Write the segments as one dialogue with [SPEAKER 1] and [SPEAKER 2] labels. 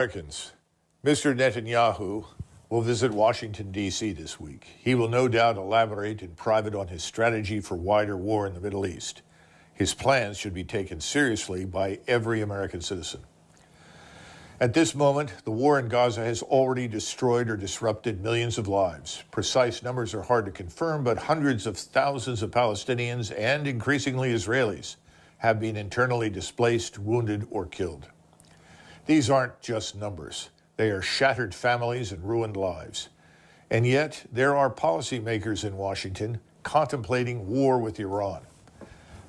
[SPEAKER 1] Americans. Mr. Netanyahu will visit Washington, D.C. this week. He will no doubt elaborate in private on his strategy for wider war in the Middle East. His plans should be taken seriously by every American citizen. At this moment, the war in Gaza has already destroyed or disrupted millions of lives. Precise numbers are hard to confirm, but hundreds of thousands of Palestinians and increasingly Israelis have been internally displaced, wounded, or killed. These aren't just numbers. They are shattered families and ruined lives. And yet, there are policymakers in Washington contemplating war with Iran.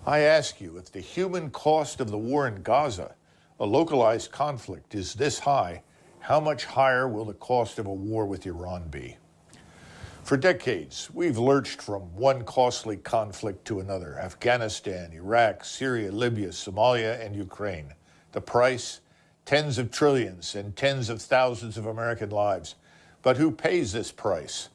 [SPEAKER 1] I ask you, if the human cost of the war in Gaza, a localized conflict, is this high, how much higher will the cost of a war with Iran be? For decades, we've lurched from one costly conflict to another: Afghanistan, Iraq, Syria, Libya, Somalia, and Ukraine. The price? Tens of trillions and tens of thousands of American lives. But who pays this price?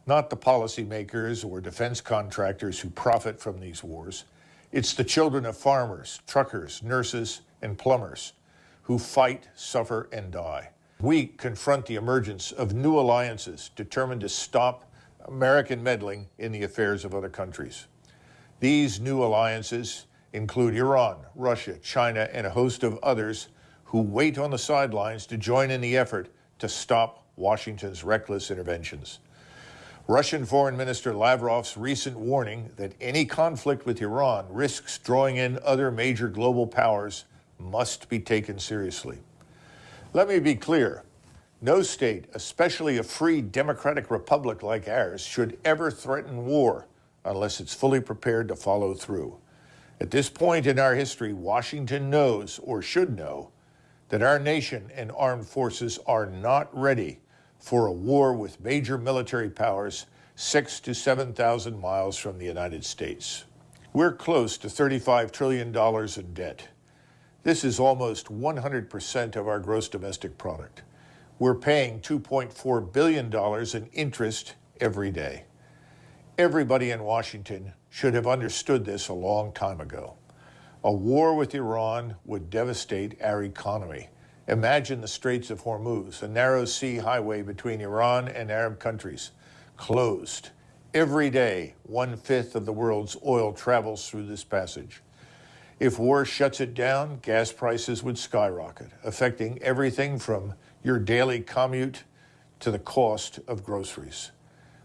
[SPEAKER 1] Not the policymakers or defense contractors who profit from these wars. It's the children of farmers, truckers, nurses, and plumbers who fight, suffer, and die. We confront the emergence of new alliances determined to stop American meddling in the affairs of other countries. These new alliances include Iran, Russia, China, and a host of others who wait on the sidelines to join in the effort to stop Washington's reckless interventions. Russian Foreign Minister Lavrov's recent warning that any conflict with Iran risks drawing in other major global powers must be taken seriously. Let me be clear. No state, especially a free democratic republic like ours, should ever threaten war unless it's fully prepared to follow through. At this point in our history, Washington knows, or should know, that our nation and armed forces are not ready for a war with major military powers 6,000 to 7,000 miles from the United States. We're close to $35 trillion in debt. This is almost 100% of our gross domestic product. We're paying $2.4 billion in interest every day. Everybody in Washington should have understood this a long time ago. A war with Iran would devastate our economy. Imagine the Straits of Hormuz, a narrow sea highway between Iran and Arab countries, closed. Every day, 1/5 of the world's oil travels through this passage. If war shuts it down, gas prices would skyrocket, affecting everything from your daily commute to the cost of groceries.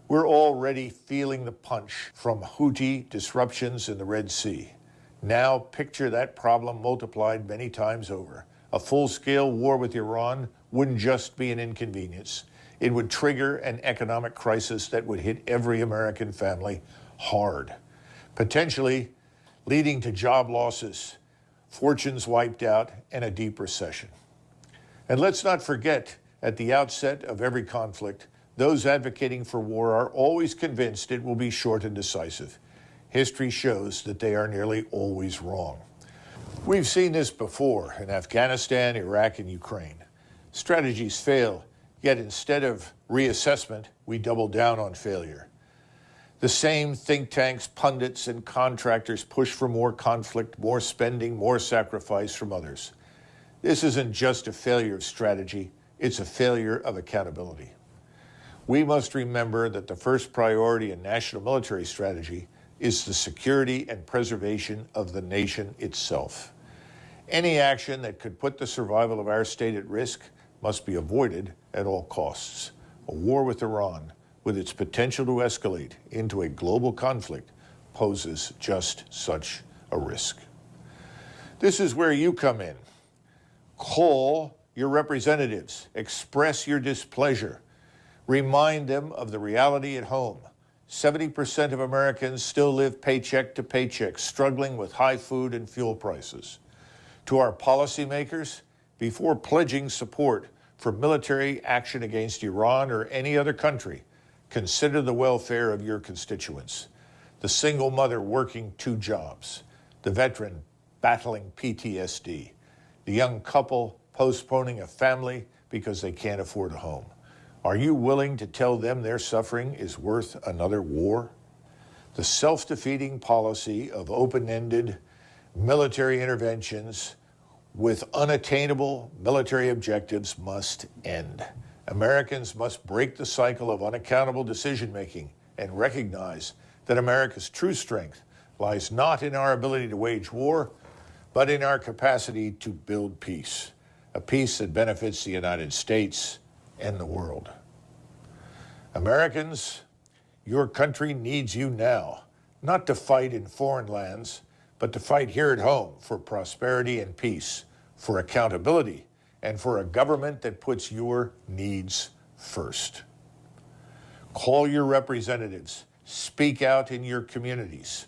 [SPEAKER 1] We're already feeling the punch from Houthi disruptions in the Red Sea. Now picture that problem multiplied many times over. A full-scale war with Iran wouldn't just be an inconvenience. It would trigger an economic crisis that would hit every American family hard, potentially leading to job losses, fortunes wiped out, and a deep recession. And let's not forget, at the outset of every conflict, those advocating for war are always convinced it will be short and decisive. History shows that they are nearly always wrong. We've seen this before in Afghanistan, Iraq, and Ukraine. Strategies fail, yet instead of reassessment, we double down on failure. The same think tanks, pundits, and contractors push for more conflict, more spending, more sacrifice from others. This isn't just a failure of strategy, it's a failure of accountability. We must remember that the first priority in national military strategy is the security and preservation of the nation itself. Any action that could put the survival of our state at risk must be avoided at all costs. A war with Iran, with its potential to escalate into a global conflict, poses just such a risk. This is where you come in. Call your representatives, express your displeasure, remind them of the reality at home. 70% of Americans still live paycheck to paycheck, struggling with high food and fuel prices. To our policymakers, before pledging support for military action against Iran or any other country, consider the welfare of your constituents. The single mother working 2 jobs, the veteran battling PTSD, the young couple postponing a family because they can't afford a home. Are you willing to tell them their suffering is worth another war? The self-defeating policy of open-ended military interventions with unattainable military objectives must end. Americans must break the cycle of unaccountable decision-making and recognize that America's true strength lies not in our ability to wage war, but in our capacity to build peace, a peace that benefits the United States and the world. Americans, your country needs you now, not to fight in foreign lands, but to fight here at home for prosperity and peace, for accountability, and for a government that puts your needs first. Call your representatives, speak out in your communities.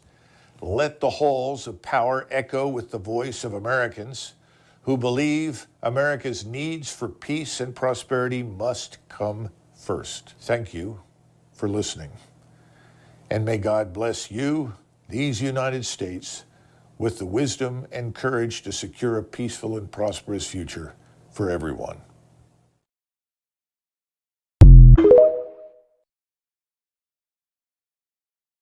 [SPEAKER 1] Let the halls of power echo with the voice of Americans who believe America's needs for peace and prosperity must come first. Thank you for listening. And may God bless you, these United States, with the wisdom and courage to secure a peaceful and prosperous future for everyone.